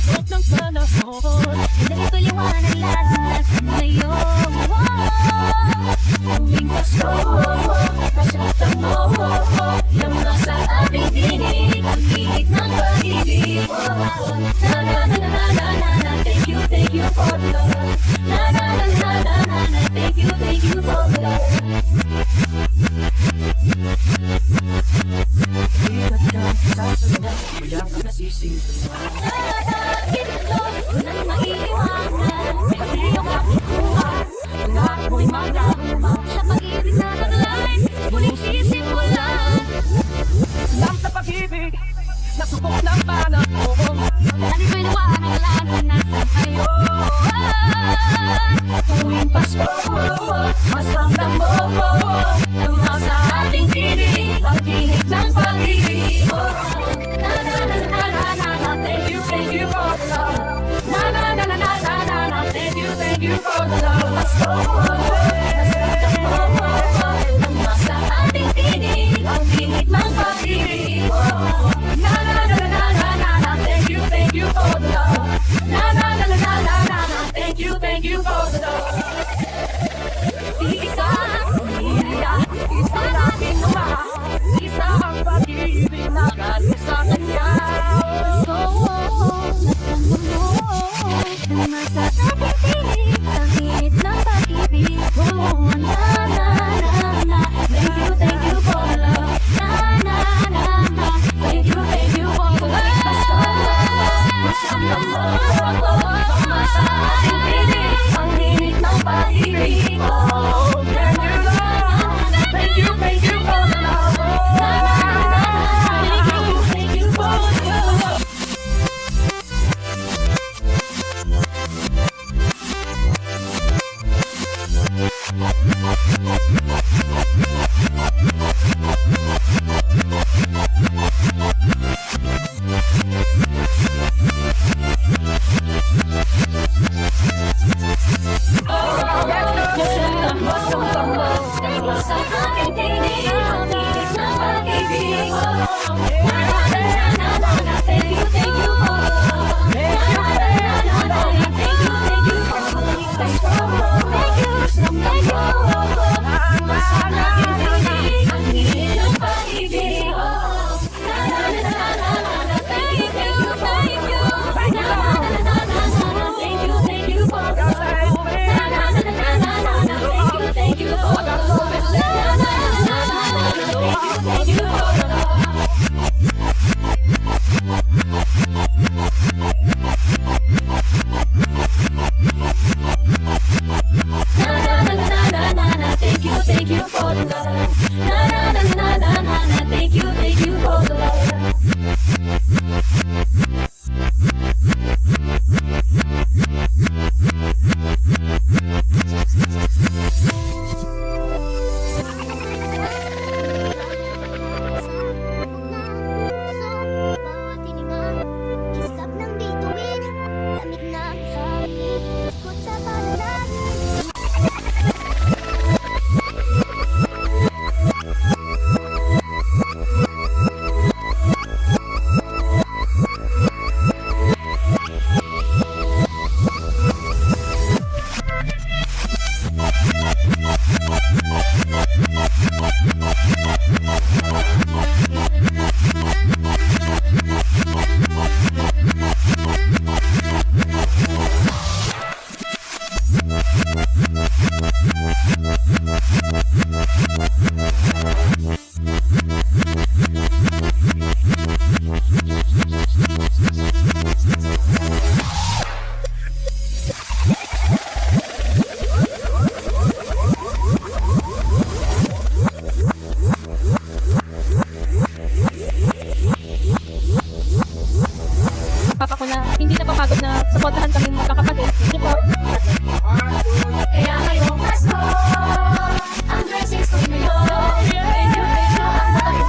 Huwag ng panahon, ganito liwanag lahat nasa ngayon. Tuwing Pasko, nasaktan mo, yung nasa ating dinig, ang tinig ng pag-ibig. Na na na na na na na, thank you for the love. Na na na na na na, thank you for the love. Ikat ka sa sunod, mayak ka nasisingtungan. Pag-ibig ko, unang maiiwanan. Pati yung aking buwan, ang lahat mo'y magdahuma. Sa pag-ibig na taglay, muling sisimulan. Salam sa pag-ibig, nasubok ng panahon. Dali ko'y liwanag lalo nasa ngayon. Tuwing Pasko, mas ramdam mo ang nasa ating tinig, ang tinig ng pag-ibig. Na na na na na na, thank you for the love. Na na na na na na na, thank you for the love. Pasko, mas ramdam mo ang nasa ating tinig, ang tinig ng pag-ibig. Na na na na na na na, thank you for the love. Na na na na na na na, thank you for the love. Isa natin naman, isa ang pag-ibig na galing sa kanya. Nasa mundo, nasa ating tinig, ang init ng pag-ibig. Na na na na, thank you for the love. Na na na na, thank you for the love. Pasko, masama mo, nasa ating tinig, ang init ng pag-ibig. Thank you for the love. Na na na na, thank you for the love. Sa aking tinig, ang tinig ng pag-ibig. Na na na na na, thank you for the love. Na na na na na, thank you for the love. Pasko, thank you. Sa aking tinig, ang tinig ng pag-ibig. Na na na na na, thank you. Na na na na na, thank you for the love. Na na na na na, thank you for the love. Thank you for the love. Na na na na na na, thank you for the love. Na na na na na na, thank you for the love. Papa ko na hindi na papagod na supportahan kami magkakapatid. Support. Kaya ngayong Pasko, ang dressings ko'y mayo. Thank you, ang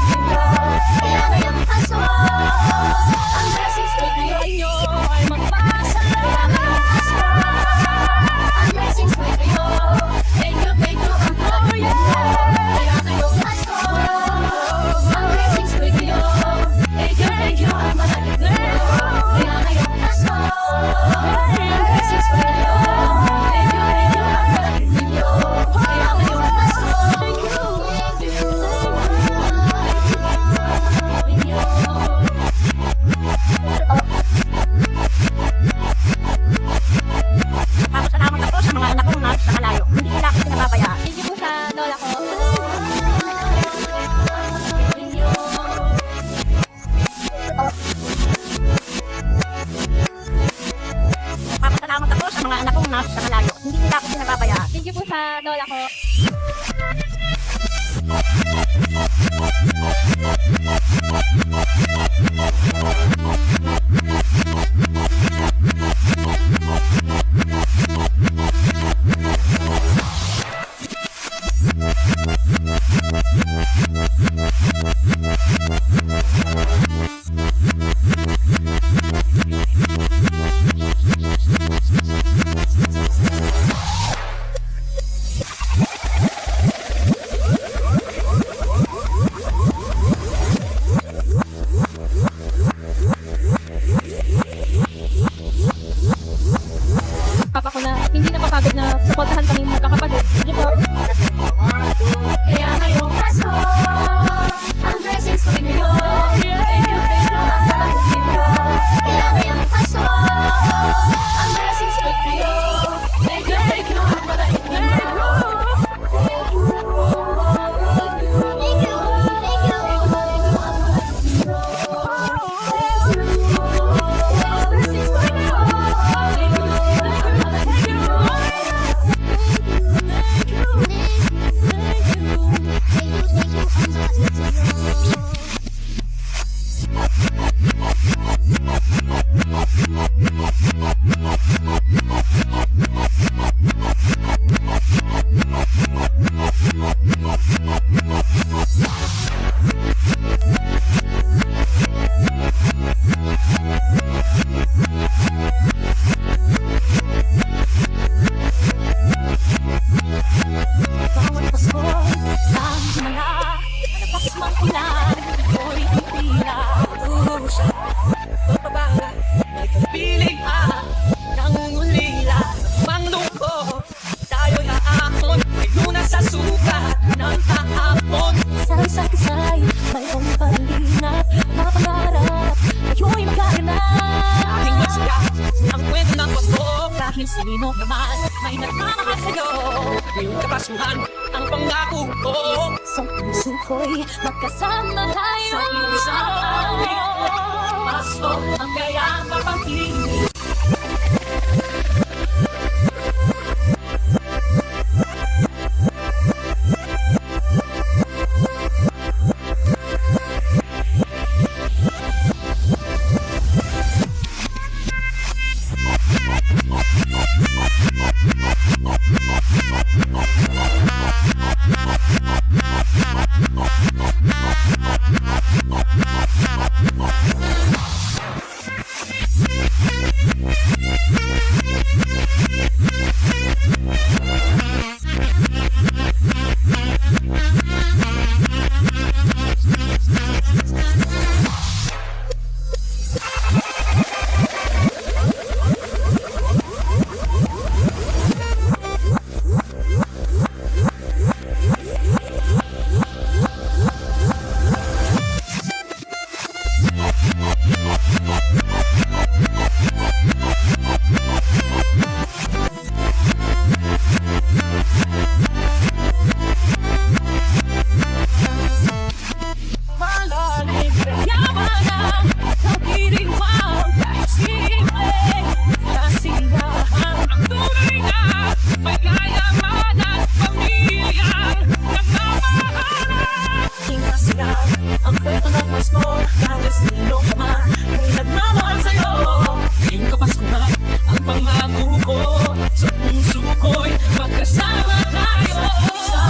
lola ko. Papa ko na hindi napapagod na supportahan kami magkakapatid. Sige po. Kaya ngayong Pasko, ang blessings ko inyo. Thank you, ang pag-ibig ko. Kaya ngayong Pasko, ang blessings ko inyo. Thank you, ang pag-ibig ko. Bawat Pasko, ang himala, nalapas mang ulan, ako'y titila. Sa pagpapangat, may kapiling nangungulila. Manglungko, tayo'y aakon, may lunas sa sukat ng kahapon. Isang sakisay, mayroong palinap na pangarap, ayo'y magaganap. Aking masaya, ang kwento ng Pasko. Dahil sino naman may nagmamahal sa'yo. Ngayong kapasuhan, ang pangako ko. Sa puso ko'y magkasama tayo. Sa isang awit, Pasko ang kayang mapag-ibig. Ang kwento ng Pasko, kahit sino ka man, may nagmamahal sa'yo. Ngayong Kapaskuhan, ang pangako ko, sa puso ko'y magkasama tayo. Sa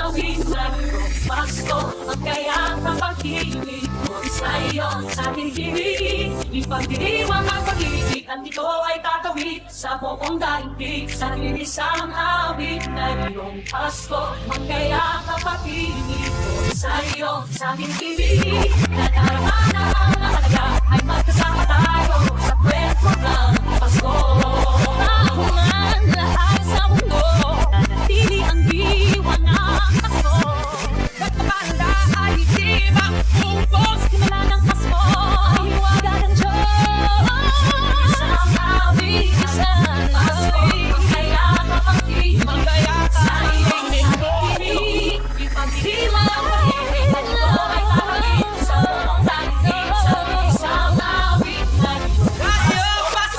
awit ng Pasko, ang kayang pag-ibig ko sa'yo. Sa hihig, ipagdiriwang ang pag-ibig, at ito ay tatawid sa buong daigdig. Sa isang awit na iyong Pasko, ang kayang pag-ibig ko sa'yo. Sa hihig, na darama na ang nakalaga, ay magkasama tayo sa kwento ng Pasko. Ako man lahat sa mundo, nanatili ang diwa ng Pasko. Nagpapahanda ay hindi maubos. Himala ng Pasko, ay hiwaga ng Diyos. Isang awit, Isang Pasko, ang kayang pag-ibig Magkaya sa iyong hihig, ipagdiriwang ang pag-ibig, at ito ay tatawid sa buong daigdig. Sa isang awit na iyong Pasko,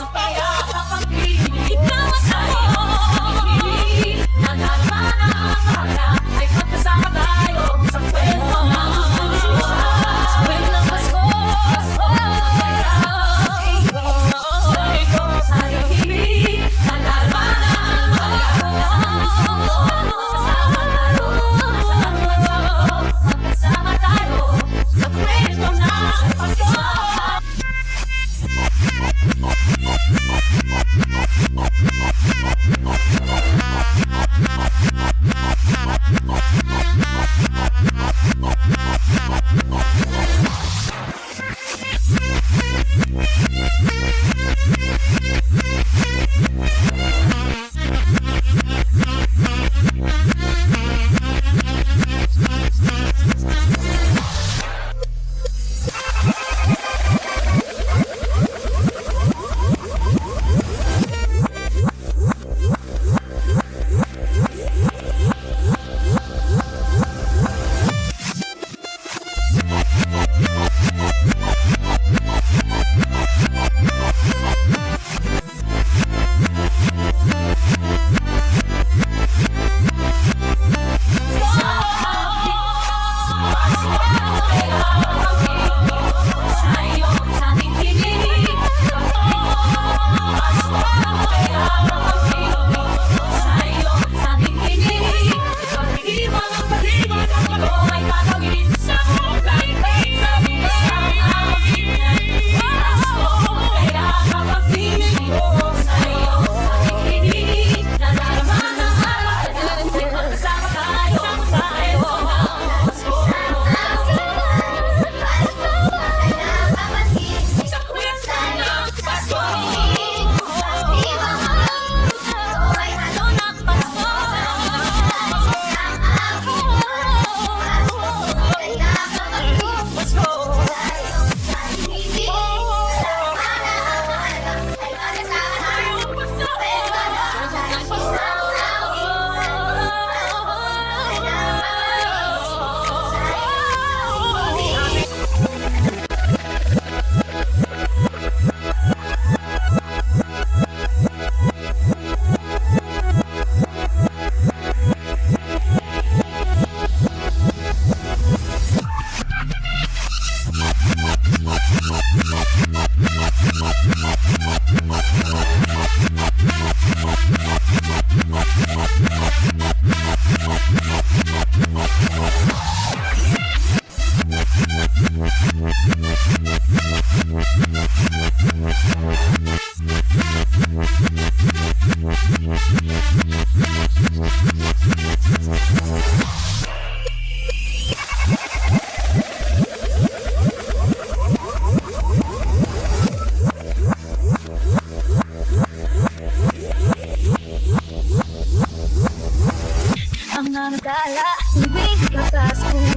Ang nagdala, tuwing kapaskuhan.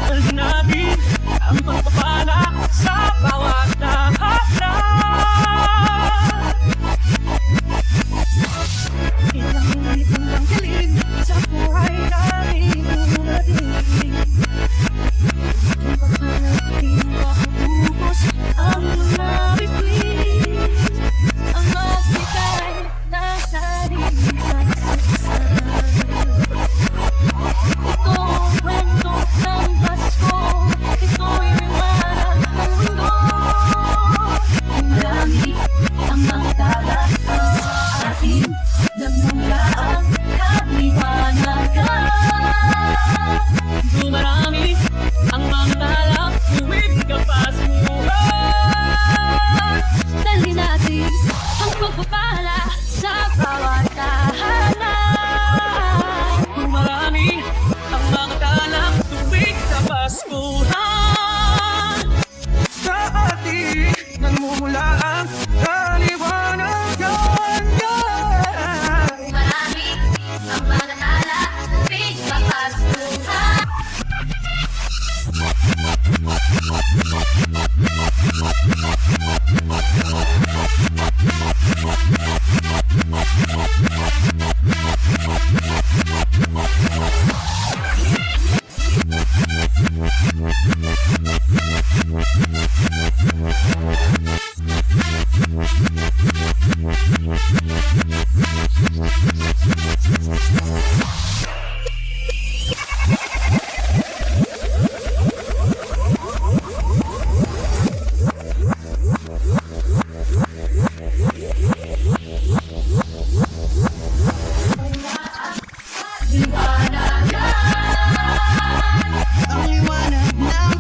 Dalhin natin ang pagpapala sa bawat tahanan. Ilang minit ang galing sa buhay namin dumating. Di makakubos ang mga bituin. Ang magbigay na sarili sa ito ang kwento ng Pasko. Ito'y liwanag ng mundo. Marami ang mga tala sa atin, nagmula ang kaliwanagan. Dumarami ang mga tala tuwing kapaskuhan. Dalhin natin ang pagpapala sa bawat tahanan. Dumarami ang mga tala tuwing kapaskuhan. Sa atin nagmumula ang kaliwanagan. Marami ang mga tala, tuwing kapaskuhan. Ang liwanag ng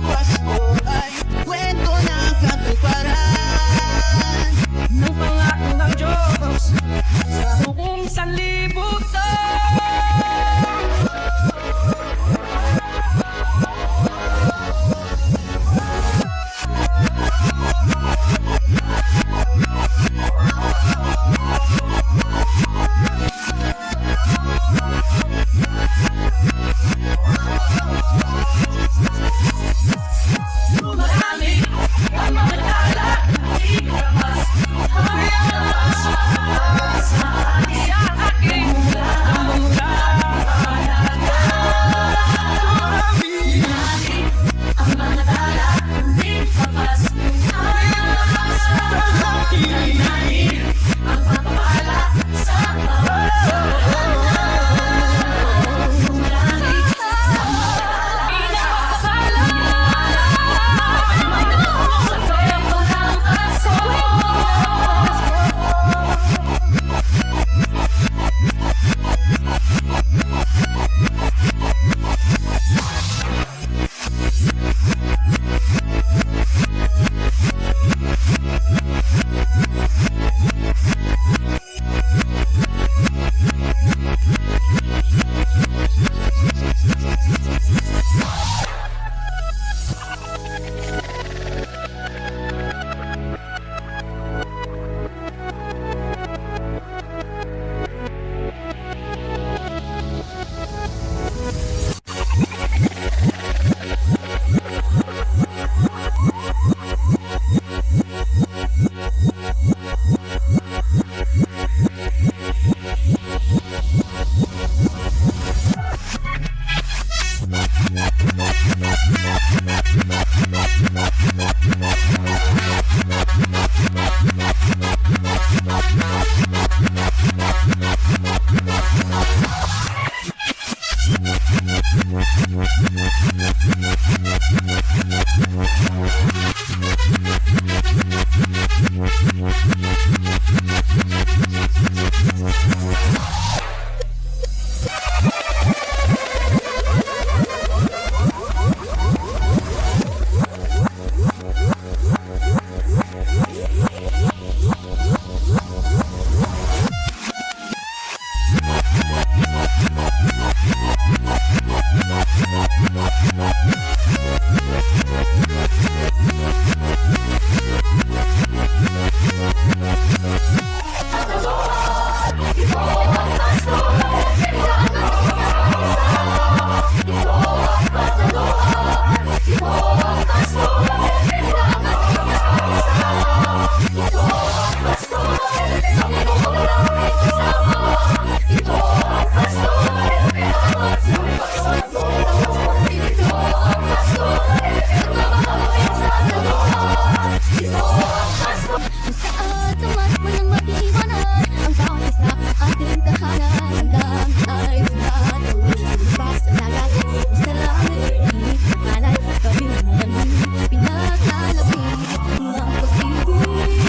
Saan tamat mo nang mag-iwanan ang bawat isa ng ating tahanan. Hanggang tayo lahat ang lumabas sa dagat. Sa langit, alay sa gawing naman pinakalapit ng pag-ibig.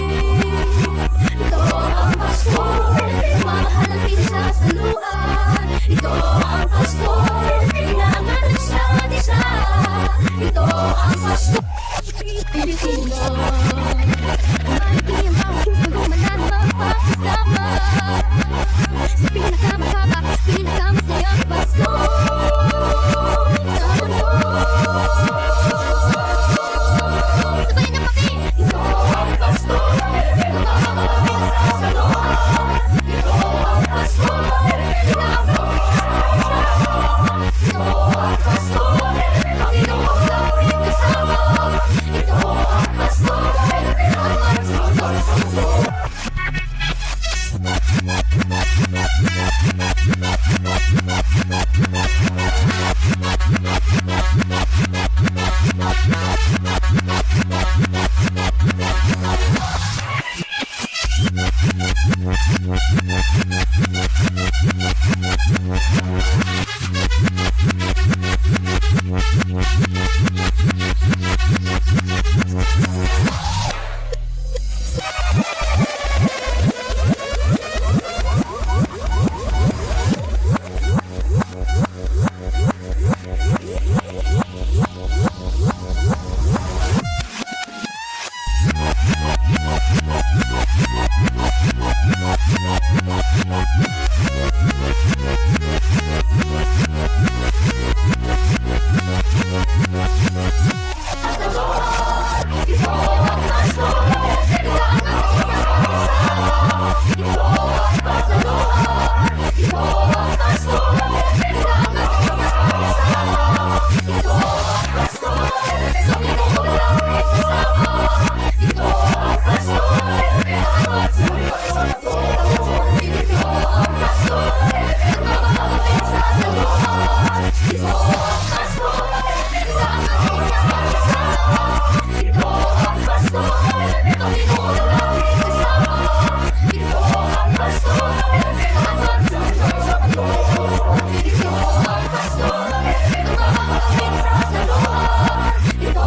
Ito ang Pasko, mahal ang pinasasaluan. Ito ang Pasko, pinangalan sa isa. Ito ang Pasko, Pilipino. Umalitin ang bawat puso man ang mapasasama sa pinakamakaba, pinakamasayang Pasko sa mundo. Sabay na pati! Ito ang Pasko, ito ang pinasasaluhan. Ito ang Pasko, ito ang Pasko, Panginoon namin kasama. Ito ang Pasko, ito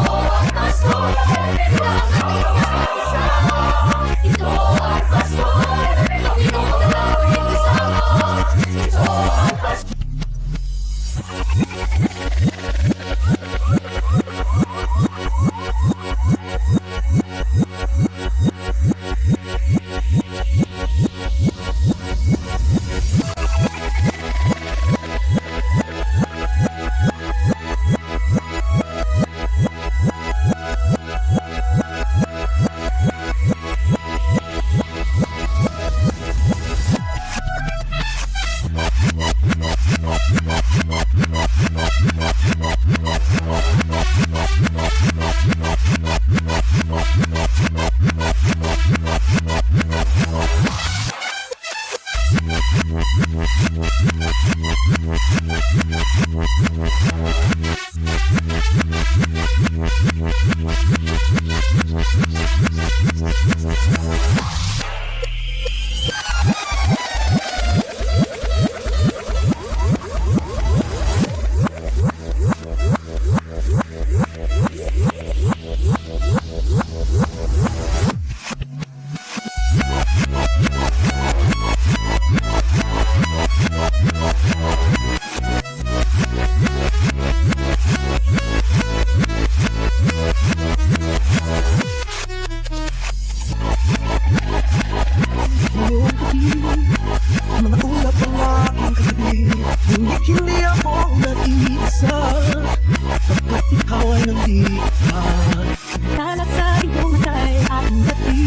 balikan. Kalat sa iyong matay aking dati.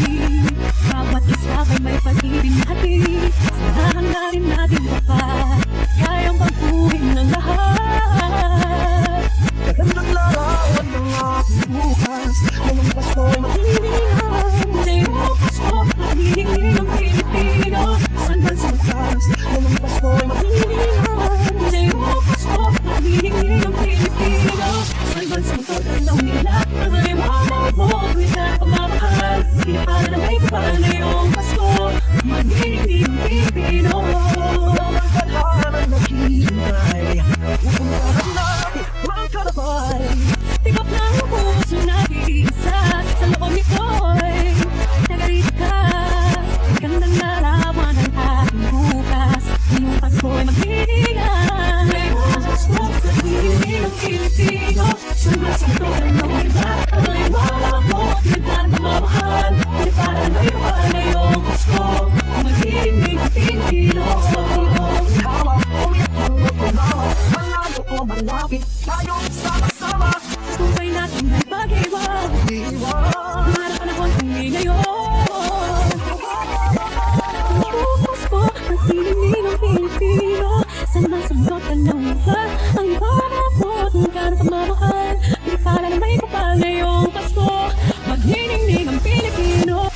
Bawat isa ay may pag-ibig hati. Sinahangarin natin dapat kayang pagpuhin ng lahat. Magandang larawan ng aking bukas. Ngayong Pasko'y maghihingan. Ngayong Pasko, maghihingi ng Pilipino. Saan man sa wakas, ngayong Pasko'y maghihingan. Ngayong Pasko, maghihingi ng Pilipino. Saan man sa pagkalaw nila, ang liwanag mo at wika pagmamahal. Pinapala na may kapal ngayong Pasko, maghihingi ng Pilipino. Ang tadhana ng naghihintay, pupuntahan natin ang karapay. Tigap ng puso na iisa sa loob nito'y nagarito ka. Gandang narawan ang aking bukas. Ngayong Pasko'y maghihingan. Ngayong Pasko, maghihingi ng Pilipino. Sunod sa ito ng mga iba, ang liwanag mo at nagdaan pagmamahal. Piniparan may kapal ngayong Pasko, maghihingi ng Pilipino. Hawak, umiyak ang magkumawa, manalo o malapit, tayong sama-sama. Tumpay natin ay pag-iwan. Iwan. Para panahon kami ngayon. Bukas po, maghihingi ng Pilipino. Saan man sundot ka ng iba, ang iba na po at magkano pagmamahal. Pinipala na may kapal ngayong Pasko, maghihingi ng Pilipino.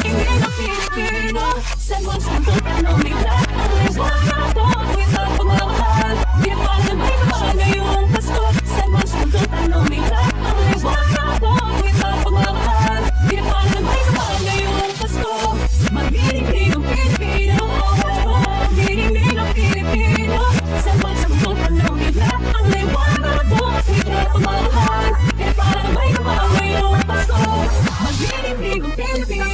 Hindi na Pilipino, sa buong sundot ang lumila. Ang liwanag po at wika pagmamahal. Pinapala na may kapal ngayong Pasko, sa buong sundot ang lumila. Ang liwanag po at wika pagmamahal. Pinapala na may kapal ngayong Pasko, maghihingi ng Pilipino. Maghihingi ng Pilipino, sa buong sundot ang lumila. Ang liwanag po at wika pagmamahal. Pinapala na may kapal ngayong Pasko, maghihingi ng Pilipino.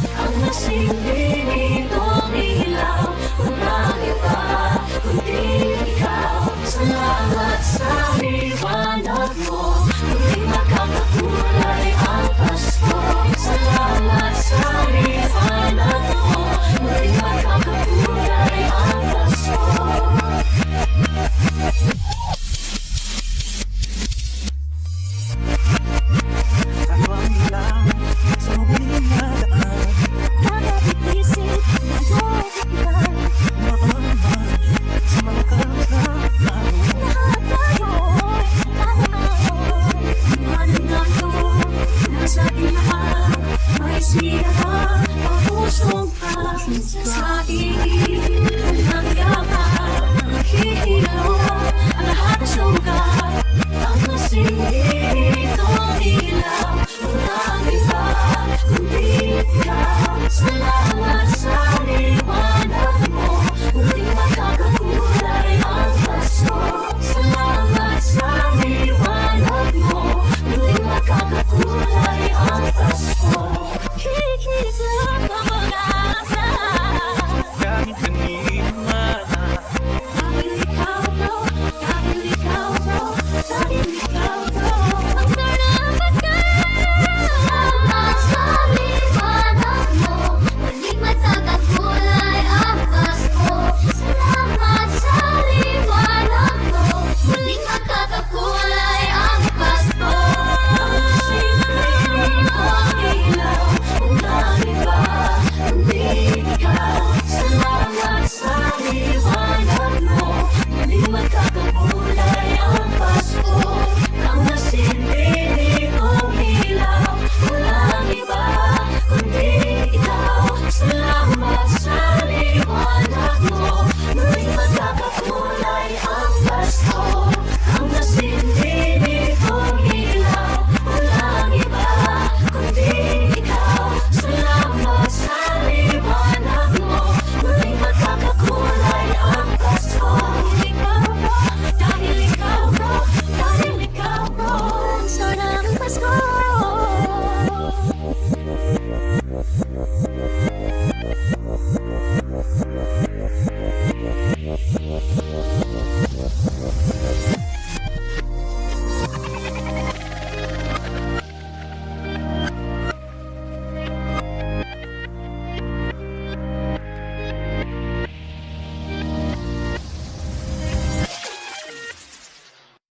Ang nasindi nitong ilaw, walang iba kundi ikaw. Salamat sa liwanag mo, hindi makakakulay ang Pasko. Salamat ating lahat. May siya ang pusong ka sa ibig ng yaman. Hihilo ang lahat sa